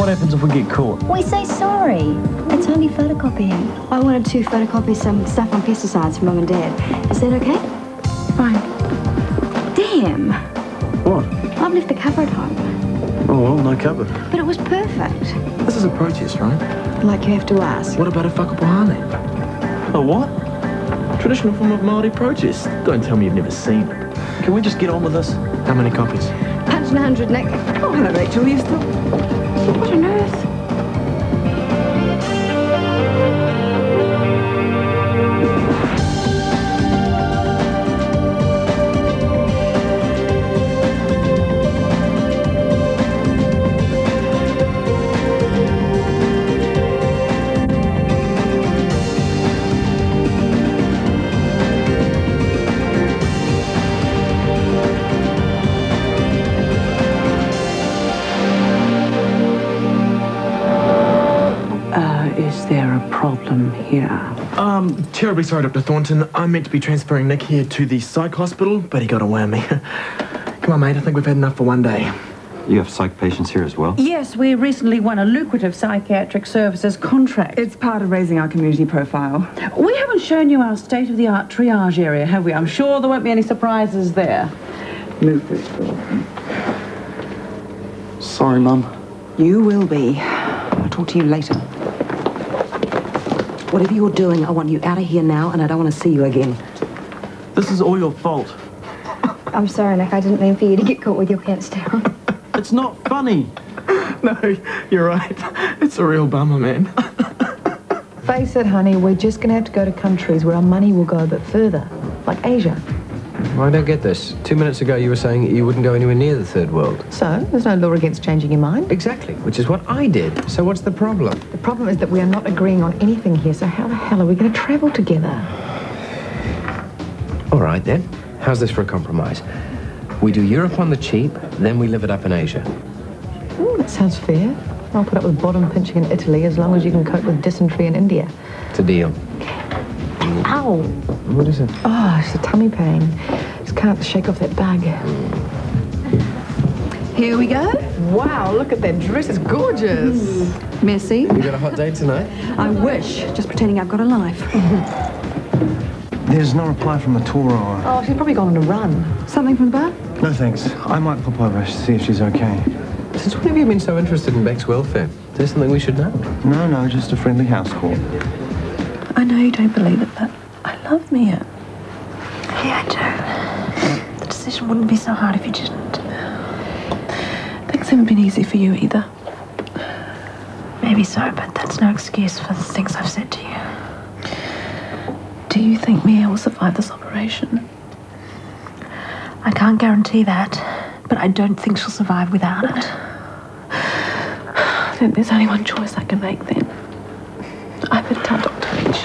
what happens if we get caught? We say sorry. It's only photocopying. I wanted to photocopy some stuff on pesticides for Mum and Dad. Is that okay? Fine. Damn. What? I've left the cover at home. Oh, well, no cover. But it was perfect. This is a protest, right? Like you have to ask. What about a whakapohane? A what? Traditional form of Māori protest. Don't tell me you've never seen it. Can we just get on with this? How many copies? Punching 100, Nick. Oh, hello, Rachel. You still... What on earth? Is there a problem here? Terribly sorry, Dr. Thornton. I'm meant to be transferring Nick here to the psych hospital, but he got away on me. Come on, mate. I think we've had enough for one day. You have psych patients here as well? Yes, we recently won a lucrative psychiatric services contract. It's part of raising our community profile. We haven't shown you our state-of-the-art triage area, have we? I'm sure there won't be any surprises there. Move this door. Sorry, Mum. You will be. I'll talk to you later. Whatever you're doing, I want you out of here now, and I don't want to see you again. This is all your fault. I'm sorry, Nick. I didn't mean for you to get caught with your pants down. It's not funny. No, you're right. It's a real bummer, man. Face it, honey, we're just going to have to go to countries where our money will go a bit further, like Asia. Well, I don't get this. 2 minutes ago you were saying you wouldn't go anywhere near the third world. So, there's no law against changing your mind. Exactly, which is what I did. So what's the problem? The problem is that we are not agreeing on anything here, so how the hell are we going to travel together? All right, then. How's this for a compromise? We do Europe on the cheap, then we live it up in Asia. Ooh, that sounds fair. I'll put up with bottom pinching in Italy as long as you can cope with dysentery in India. It's a deal. Ow! What is it? Oh, it's a tummy pain. Just can't shake off that bug. Here we go. Wow, look at that dress. It's gorgeous. Merci. You got a hot date tonight? I wish. Just pretending I've got a life. There's no reply from the tour or... Oh, she's probably gone on a run. Something from the bar? No, thanks. I might pop over to see if she's okay. Since when have you been so interested in Beck's welfare? Is there something we should know? No, just a friendly house call. I know you don't believe it, but I love Mia. Yeah, I do. The decision wouldn't be so hard if you didn't. Things haven't been easy for you either. Maybe so, but that's no excuse for the things I've said to you. Do you think Mia will survive this operation? I can't guarantee that, but I don't think she'll survive without it. I think there's only one choice I can make then. I better tell Dr. Lynch.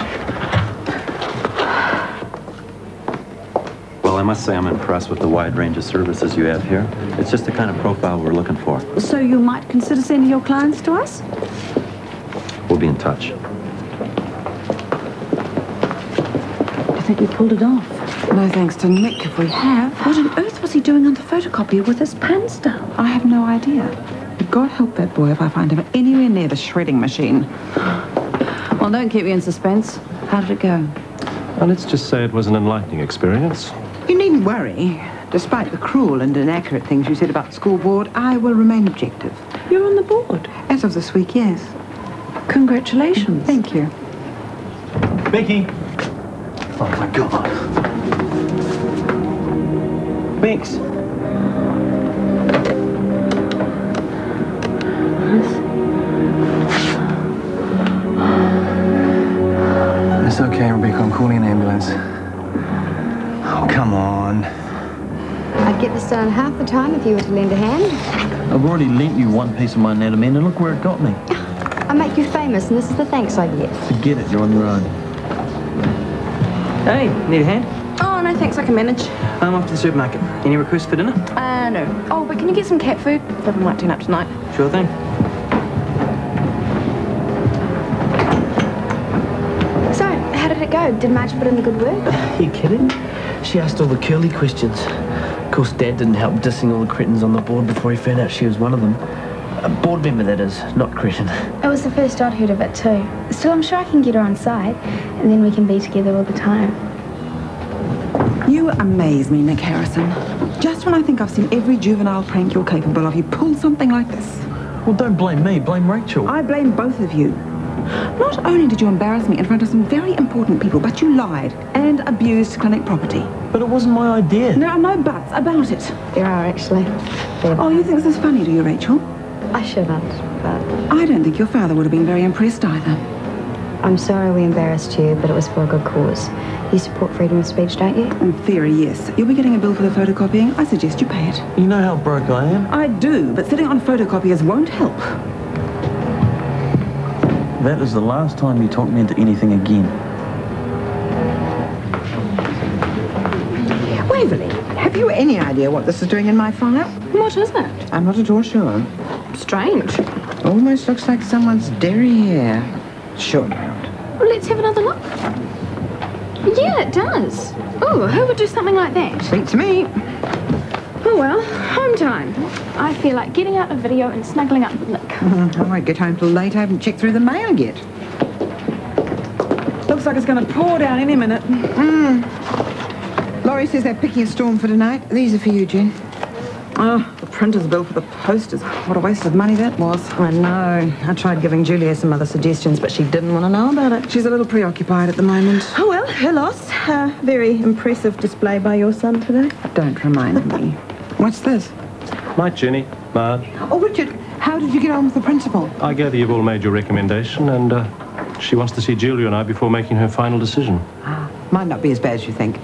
Well, I must say I'm impressed with the wide range of services you have here. It's just the kind of profile we're looking for. So you might consider sending your clients to us? We'll be in touch. I think we pulled it off. No thanks to Nick if we have. What on earth was he doing on the photocopier with his pants down? I have no idea. But God help that boy if I find him anywhere near the shredding machine. Well, don't keep me in suspense. How did it go? Well, let's just say it was an enlightening experience. You needn't worry. Despite the cruel and inaccurate things you said about the school board, I will remain objective. You're on the board. As of this week, yes. Congratulations. Thank you. Becky! Oh, my God. Bex! It's okay, Rebecca. I'm calling an ambulance. Oh, come on. I'd get this done half the time if you were to lend a hand. I've already lent you one piece of my anatomy, and look where it got me. I make you famous, and this is the thanks I get. Forget it, you're on your own. Hey, need a hand? Oh, no, thanks. I can manage. I'm off to the supermarket. Any requests for dinner? No. Oh, but can you get some cat food? Pepper might turn up tonight. Sure thing. So, how did it go? Did Marge put in the good work? Are you kidding? She asked all the curly questions. Of course, Dad didn't help dissing all the cretins on the board before he found out she was one of them. A board member, that is, not Cretan. It was the first I'd heard of it too. Still, I'm sure I can get her on side, and then we can be together all the time. You amaze me, Nick Harrison. Just when I think I've seen every juvenile prank you're capable of, you pull something like this. Well, don't blame me, blame Rachel. I blame both of you. Not only did you embarrass me in front of some very important people, but you lied and abused clinic property. But it wasn't my idea. There are no buts about it. There are, actually. Oh, you think this is funny, do you, Rachel? I shouldn't, but... I don't think your father would have been very impressed either. I'm sorry we embarrassed you, but it was for a good cause. You support freedom of speech, don't you? In theory, yes. You'll be getting a bill for the photocopying. I suggest you pay it. You know how broke I am? I do, but sitting on photocopiers won't help. That is the last time you talk me into anything again. Waverley, have you any idea what this is doing in my file? What is it? I'm not at all sure. Strange. Almost looks like someone's derriere. Sure. Well, let's have another look. Yeah, it does. Oh, who would do something like that? Beats me. Oh, well, home time. I feel like getting out a video and snuggling up with Nick. I won't get home till late. I haven't checked through the mail yet. Looks like it's going to pour down any minute. Laurie says they're picking a storm for tonight. These are for you, Jen. Oh, the printer's bill for the posters. What a waste of money that was. I know. I tried giving Julia some other suggestions, but she didn't want to know about it. She's a little preoccupied at the moment. Oh, well, her loss. Very impressive display by your son today. Don't remind me. What's this? Night, Jenny. Marge. Oh, Richard, how did you get on with the principal? I gather you've all made your recommendation, and she wants to see Julia and I before making her final decision. Might not be as bad as you think.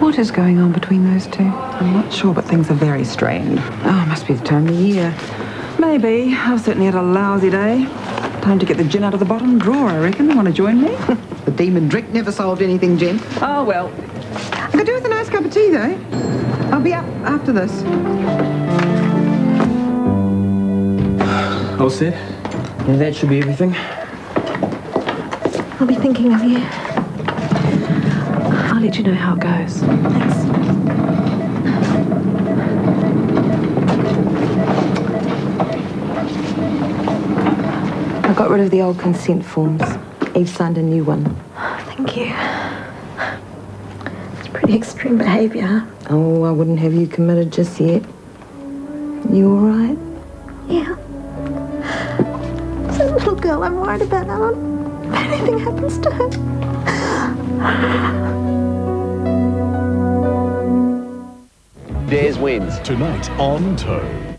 What is going on between those two? I'm not sure, but things are very strained. Oh, must be the time of year. Maybe. I've certainly had a lousy day. Time to get the gin out of the bottom drawer, I reckon. Want to join me? The demon drink never solved anything, Jen. Oh, well. I could do with a nice cup of tea, though. I'll be up after this. All set? Yeah, that should be everything. I'll be thinking of you. I'll let you know how it goes. Thanks. I got rid of the old consent forms. Eve signed a new one. Thank you. It's pretty extreme behaviour. Oh, I wouldn't have you committed just yet. You all right? Yeah. It's a little girl I'm worried about, Alan. If anything happens to her. Des wins. Tonight on Toe.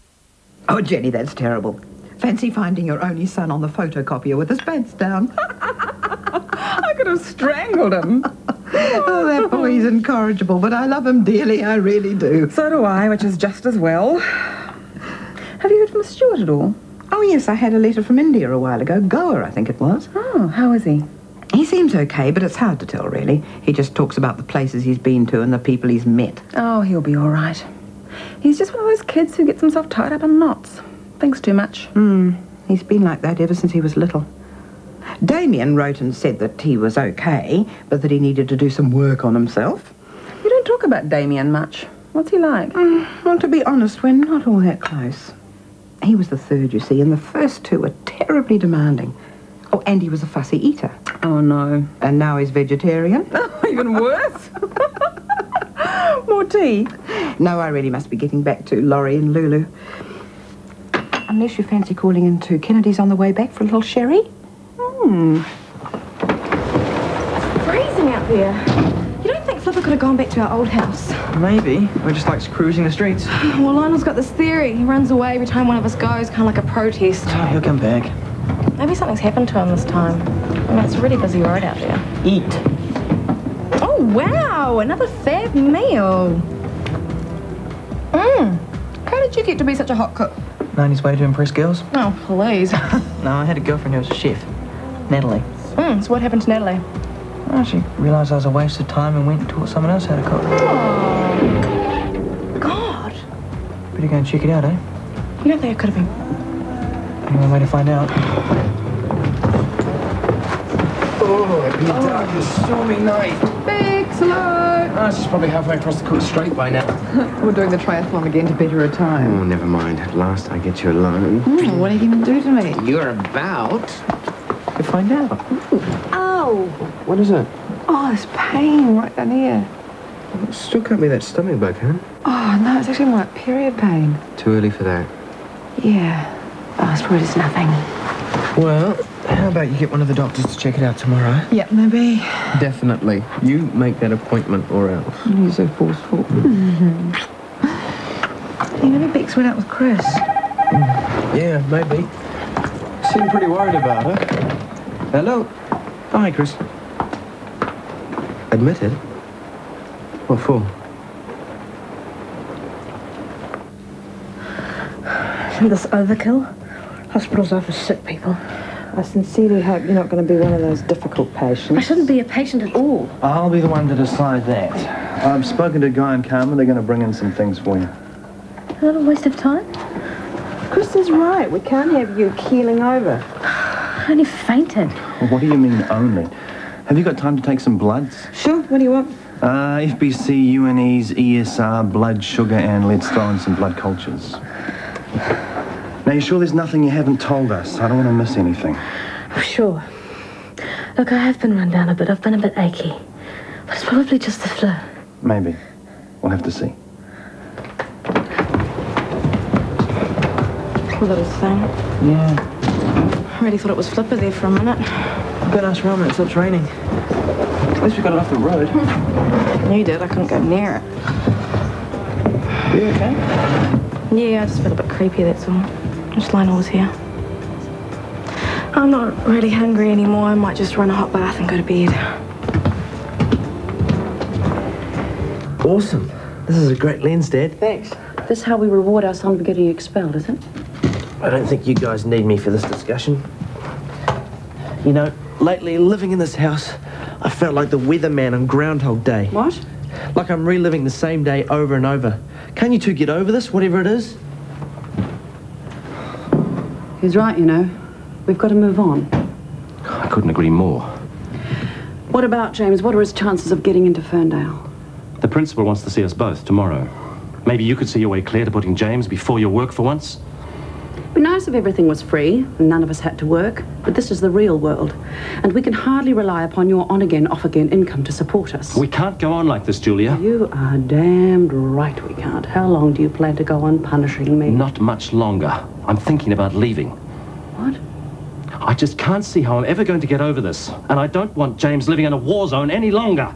Oh, Jenny, that's terrible. Fancy finding your only son on the photocopier with his pants down. I could have strangled him. Oh, that boy's incorrigible, but I love him dearly, I really do. So do I, which is just as well. Have you heard from Stuart at all? Oh, yes, I had a letter from India a while ago. Goa, I think it was. Oh, how is he? He seems okay, but it's hard to tell, really. He just talks about the places he's been to and the people he's met. Oh, he'll be all right. He's just one of those kids who gets himself tied up in knots. Thinks too much. He's been like that ever since he was little. Damien wrote and said that he was okay, but that he needed to do some work on himself. You don't talk about Damien much. What's he like? Well, to be honest, we're not all that close. He was the third, you see, and the first two were terribly demanding. Oh, and he was a fussy eater. Oh, no. And now he's vegetarian. Even worse. More tea? No, I really must be getting back to Laurie and Lulu. Unless you fancy calling into Kennedy's on the way back for a little sherry? It's freezing out there. You don't think Flipper could have gone back to our old house? Maybe. We're just like cruising the streets. Well, Lionel's got this theory. He runs away every time one of us goes, kind of like a protest. Oh, he'll come back. Maybe something's happened to him this time. I mean, it's a really busy road out there. Eat. Oh, wow! Another fab meal. How did you get to be such a hot cook? 90s way to impress girls? Oh, please. No, I had a girlfriend who was a chef. Natalie. So what happened to Natalie? Well, she realised I was a waste of time and went and taught someone else how to cook. Oh, God. Better go and check it out, eh? You don't think it could have been? Only one way to find out. Oh, it'd be dark and stormy night. Biggs! Slow. Oh, she's probably halfway across the Cook Strait by now. We're doing the triathlon again to better her time. Oh, never mind. At last I get you alone. What are you going to do to me? You're about to find out. Oh! What is it? Oh, there's pain right down here. Still can't be that stomach bug, huh? Oh, no, it's actually more like period pain. Too early for that. Yeah. Oh, it's probably just nothing. Well, how about you get one of the doctors to check it out tomorrow? Yep, maybe. Definitely. You make that appointment or else. You're so forceful. Hey, maybe Bex went out with Chris. Yeah, maybe. Seemed pretty worried about her. Hello. Oh, hi, Chris. Admitted? What for? Isn't this overkill? Hospitals are for sick people. I sincerely hope you're not going to be one of those difficult patients. I shouldn't be a patient at all. I'll be the one to decide that. I've spoken to Guy and Carmen. They're going to bring in some things for you. Is that a waste of time? Chris is right. We can't have you keeling over. I only fainted. What do you mean, only? Have you got time to take some bloods? Sure. What do you want? FBC, UNEs, ESR, blood, sugar, and let's throw in some blood cultures. Now, you sure there's nothing you haven't told us? I don't want to miss anything. Oh, sure. Look, I have been run down a bit. I've been a bit achy. But it's probably just the flu. Maybe. We'll have to see. Poor little thing. Yeah. I really thought it was Flipper there for a minute. Go and ask Roman, it stops raining. At least we got it off the road. You did. I couldn't go near it. Are you okay? Yeah, I just felt a bit creepy, that's all. Just Lionel's here. I'm not really hungry anymore. I might just run a hot bath and go to bed. Awesome. This is a great lens, Dad. Thanks. This is how we reward our son for getting expelled, is it? I don't think you guys need me for this discussion. You know, lately, living in this house, I felt like the weatherman on Groundhog Day. What? Like I'm reliving the same day over and over. Can't you two get over this, whatever it is? He's right, you know. We've got to move on. I couldn't agree more. What about James? What are his chances of getting into Ferndale? The principal wants to see us both tomorrow. Maybe you could see your way clear to putting James before your work for once? It'd be nice if everything was free and none of us had to work, but this is the real world, and we can hardly rely upon your on-again, off-again income to support us. We can't go on like this, Julia. You are damned right we can't. How long do you plan to go on punishing me? Not much longer. I'm thinking about leaving. What? I just can't see how I'm ever going to get over this, and I don't want James living in a war zone any longer.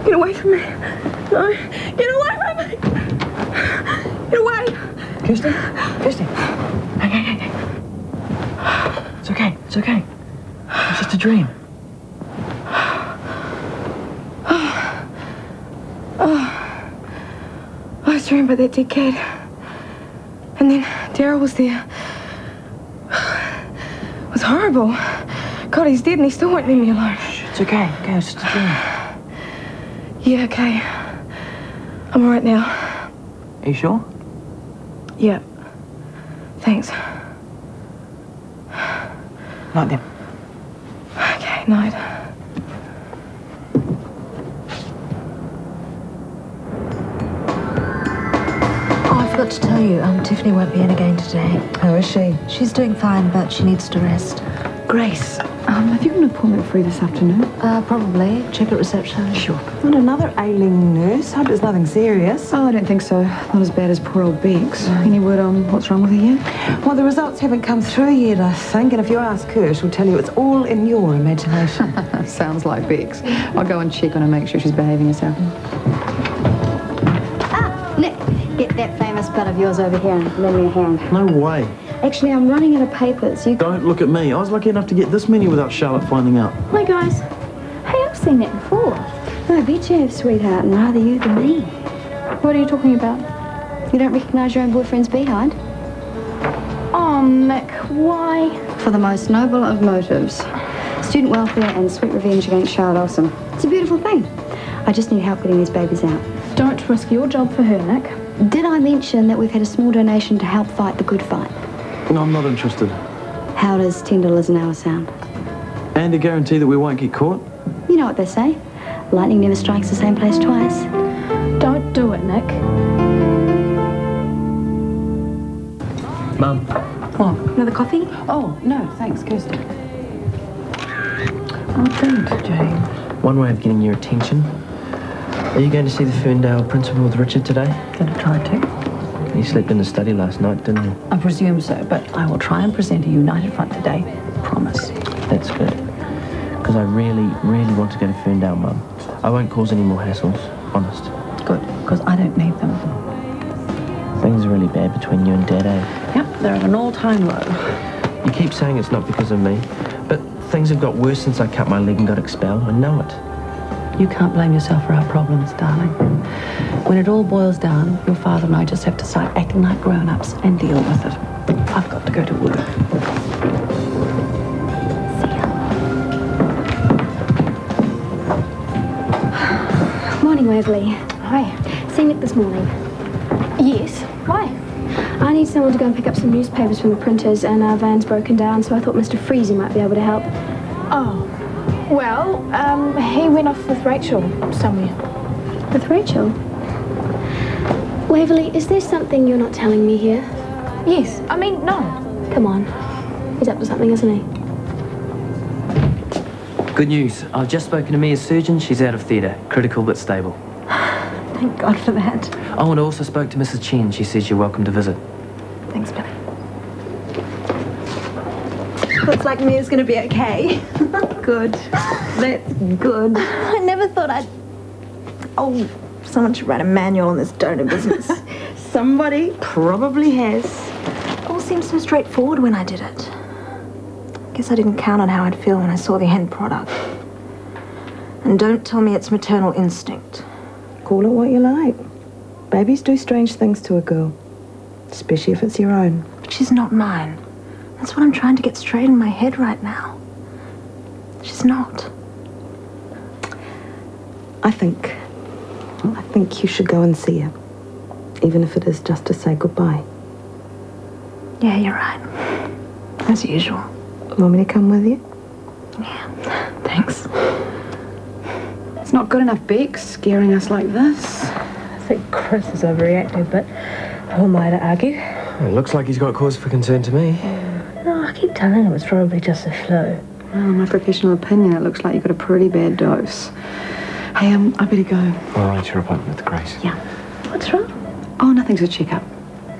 Get away from me. No. Get away from me. Get away. Kirsten? Kirsten? Hey. It's okay. It's okay. It's just a dream. I was dreaming about that dead kid. And then Daryl was there. It was horrible. God, he's dead and he still won't leave me alone. It's okay. Okay, it's just a dream. Yeah, okay. I'm all right now. Are you sure? Yeah. Thanks. Night then. Okay, night. Oh, I forgot to tell you, Tiffany won't be in again today. How is she? She's doing fine, but she needs to rest. Grace, have you got an appointment free this afternoon? Probably. Check at reception. Sure. Not another ailing nurse? Hope it's nothing serious. Oh, I don't think so. Not as bad as poor old Bex. Any word on what's wrong with her yet? Well, the results haven't come through yet, I think, and if you ask her, she'll tell you it's all in your imagination. Sounds like Bex. I'll go and check on her, make sure she's behaving herself. Nick, get that famous bud of yours over here and lend me a hand. No way. Actually, I'm running out of papers. You Don't look at me. I was lucky enough to get this many without Charlotte finding out. Hi, guys. Hey, I've seen that before. No, I bet you have, sweetheart, and rather you than me. What are you talking about? You don't recognise your own boyfriend's behind? Oh, Mick, why? For the most noble of motives. Student welfare and sweet revenge against Charlotte Olsen. It's a beautiful thing. I just need help getting these babies out. Don't risk your job for her, Nick. Did I mention that we've had a small donation to help fight the good fight? No, I'm not interested. How does $10 an hour sound? And a guarantee that we won't get caught? You know what they say. Lightning never strikes the same place twice. Don't do it, Nick. Mum. What? Another coffee? Oh, no, thanks, Kirsty. Oh, thanks, Jane. One way of getting your attention. Are you going to see the Ferndale principal with Richard today? Gonna try to. He slept in the study last night, didn't he? I presume so, but I will try and present a united front today. Promise. That's good. Because I really, really want to go to Ferndale, Mum. I won't cause any more hassles, honest. Good, because I don't need them. Things are really bad between you and Dad, eh? Yep, they're at an all-time low. You keep saying it's not because of me, but things have got worse since I cut my leg and got expelled. I know it. You can't blame yourself for our problems, darling. When it all boils down, your father and I just have to start acting like grown-ups and deal with it. I've got to go to work. Morning, Waverley. Hi. Seen Nick this morning. Yes. Why? I need someone to go and pick up some newspapers from the printers, and our van's broken down, so I thought Mr. Freezy might be able to help. Oh. Well, he went off with Rachel somewhere. With Rachel? Waverley, is there something you're not telling me here? Yes. I mean, no. Come on. He's up to something, isn't he? Good news. I've just spoken to Mia's surgeon. She's out of theatre. Critical but stable. Thank God for that. Oh, and I also spoke to Mrs. Chen. She says you're welcome to visit. Thanks, Billy. Looks like Mia's going to be okay. Good. That's good. I never thought I'd... Oh, someone should write a manual on this donor business. Somebody probably has. It all seemed so straightforward when I did it. Guess I didn't count on how I'd feel when I saw the end product. And don't tell me it's maternal instinct. Call it what you like. Babies do strange things to a girl, especially if it's your own. But she's not mine. That's what I'm trying to get straight in my head right now. She's not. I think you should go and see her, even if it is just to say goodbye. Yeah, you're right. As usual. Want me to come with you? Yeah, thanks. It's not good enough, Beck, scaring us like this. I think Chris has overreacted, but who am I to argue? It looks like he's got cause for concern to me. No, I keep telling him it's probably just a flu. Well, in my professional opinion, it looks like you got a pretty bad dose. Hey, I better go. All right, your appointment with Grace. Yeah. What's wrong? Oh, nothing's a checkup.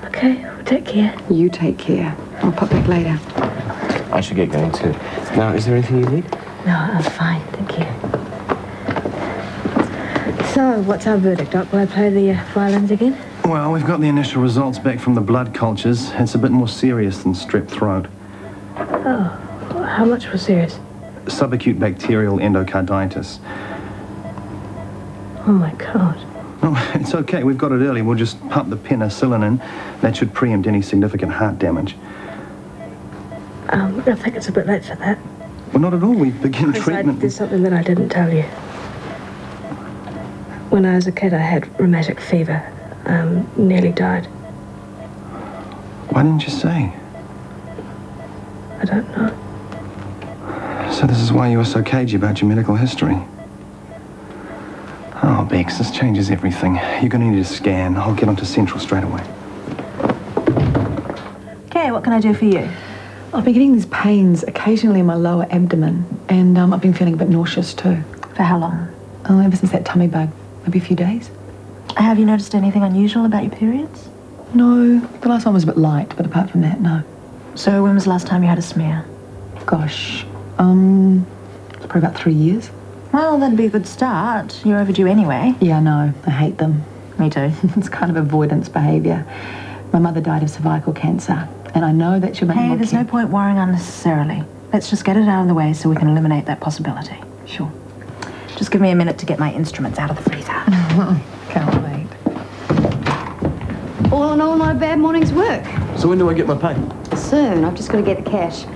Okay, well, take care. You take care. I'll pop back later. I should get going too. Now, is there anything you need? No, I'm fine, thank you. So, what's our verdict, Doc? Will I play the violins again? Well, we've got the initial results back from the blood cultures. It's a bit more serious than strep throat. Oh, how much was serious? Subacute bacterial endocarditis. Oh, my God. Oh, it's okay. We've got it early. We'll just pump the penicillin in. That should preempt any significant heart damage. I think it's a bit late for that. Well, not at all. We begin treatment. There's something that I didn't tell you. When I was a kid, I had rheumatic fever. Nearly died. Why didn't you say? I don't know. So this is why you were so cagey about your medical history. Oh, Bex, this changes everything. You're going to need a scan. I'll get onto Central straight away. Okay, what can I do for you? I've been getting these pains occasionally in my lower abdomen, and I've been feeling a bit nauseous too. For how long? Ever since that tummy bug. Maybe a few days. Have you noticed anything unusual about your periods? No, the last one was a bit light, but apart from that, no. So when was the last time you had a smear? Gosh, it's probably about 3 years. Well, that'd be a good start. You're overdue anyway. Yeah, I know. I hate them. Me too. It's kind of avoidance behaviour. My mother died of cervical cancer, and I know that you're making Hey, there's no point worrying unnecessarily. Let's just get it out of the way so we can eliminate that possibility. Sure. Just give me a minute to get my instruments out of the freezer. Can't wait. All in all, not a bad morning's work. So when do I get my pay? Soon. I've just got to get the cash.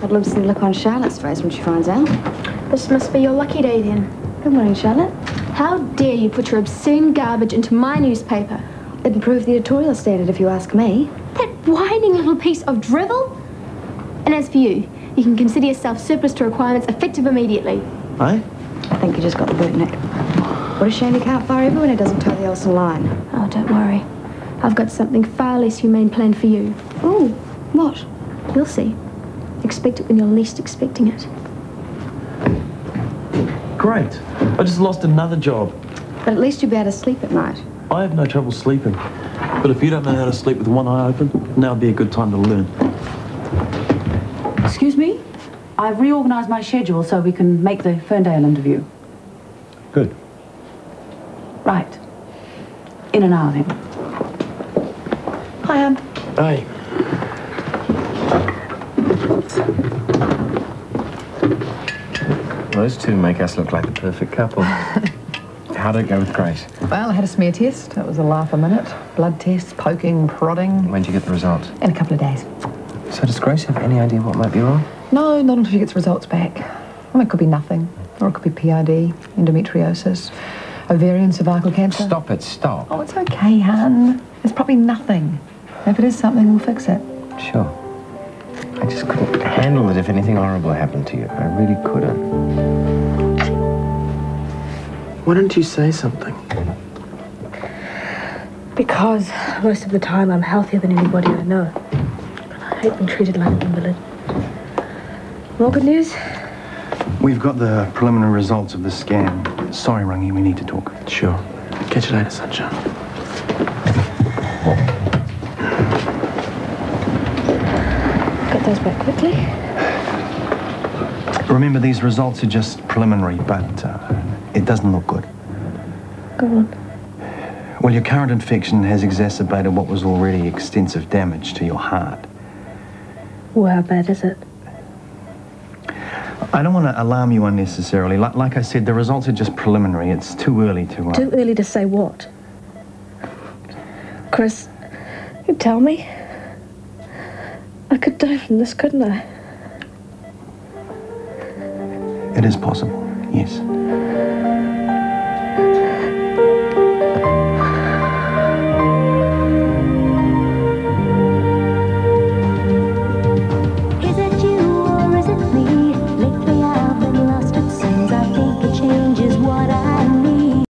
I'd love to see the look on Charlotte's face when she finds out. This must be your lucky day, then. Good morning, Charlotte. How dare you put your obscene garbage into my newspaper? It improved the editorial standard, if you ask me. That whining little piece of drivel? And as for you, you can consider yourself surplus to requirements effective immediately. Eh? I think you just got the boot, Nick. What a shame you can't fire everyone who doesn't toe the Elson line. Oh, don't worry. I've got something far less humane planned for you. Oh, what? You'll see. Expect it when you're least expecting it. Great. I just lost another job. But at least you'll be able to sleep at night. I have no trouble sleeping. But if you don't know how to sleep with one eye open, now would be a good time to learn. Excuse me? I've reorganised my schedule so we can make the Ferndale interview. Good. Right. In an hour, then. Hi, Anne. Hey. Those two make us look like the perfect couple. How'd it go with Grace? Well, I had a smear test. It was a laugh a minute. Blood tests, poking, prodding. When did you get the results? In a couple of days. So does Grace have any idea what might be wrong? No, not until she gets results back. I mean, it could be nothing. Or it could be PID, endometriosis, ovarian, cervical cancer. Stop it, stop. Oh, it's okay, hun. It's probably nothing. If it is something, we'll fix it. Sure. I just couldn't handle it if anything horrible happened to you. I really couldn't. Why didn't you say something? Because most of the time I'm healthier than anybody I know. But I hate being treated like an invalid. More good news? We've got the preliminary results of the scan. Sorry, Rungy, we need to talk. Sure. Catch you later, sunshine. Got those back quickly. Remember, these results are just preliminary, but it doesn't look good. Go on. Well, your current infection has exacerbated what was already extensive damage to your heart. Well, how bad is it? I don't want to alarm you unnecessarily. Like I said, the results are just preliminary. It's too early to... Too early to say what? Chris, you tell me. I could die from this, couldn't I? It is possible, yes.